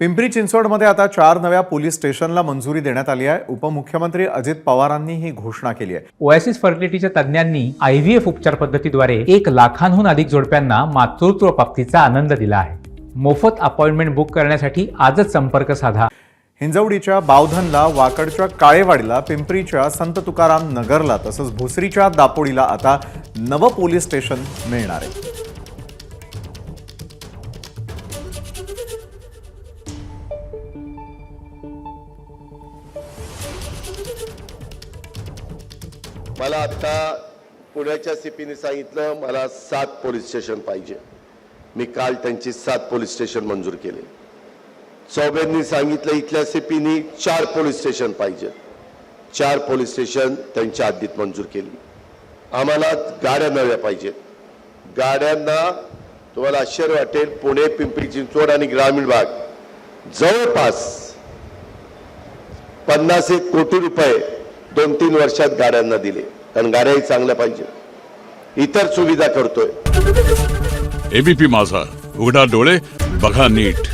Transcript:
पिंपरी चिंचवडमध्ये आता 4 नव्या पोलीस स्टेशनला मंजुरी देण्यात आली आहे। उपमुख्यमंत्री अजित पवारांनी ही घोषणा केली आहे। ओएसिस फर्टिलिटीच्या तज्ञांनी आयव्हीएफ उपचार पद्धतीद्वारे 1 लाखांहून अधिक जोडप्यांना मातृत्व प्राप्तीचा आनंद दिला आहे। मोफत अपॉइंटमेंट बुक करण्यासाठी आजच संपर्क साधा। हिंजवडीच्या बावधनला, वाकडच्या काळेवाडीला, पिंपरीच्या संत तुकाराम नगरला तसंच भोसरीच्या दापोडीला आता नवं पोलीस स्टेशन मिळणार आहे। मला आता पुण्याच्या सीपीने सांगितलं मला 7 पोलीस स्टेशन पाहिजे। मी काल त्यांची 7 पोलीस स्टेशन मंजूर केले। चौबेंनी सांगितलं इथल्या सीपीने 4 पोलीस स्टेशन पाहिजे। 4 पोलीस स्टेशन त्यांच्या हद्दीत मंजूर केली। आम्हाला गाड्या नव्या पाहिजेत। गाड्यांना तुम्हाला आश्चर्य वाटेल, पुणे, पिंपरी चिंचवड आणि ग्रामीण भाग जवळपास 50 कोटी रुपये 2-3 वर्षात गाड्यांना दिले, कारण गाड्याही चांगल्या पाहिजे। इतर सुविधा करतोय। एबीपी माझा, उघडा डोळे बघा नीट।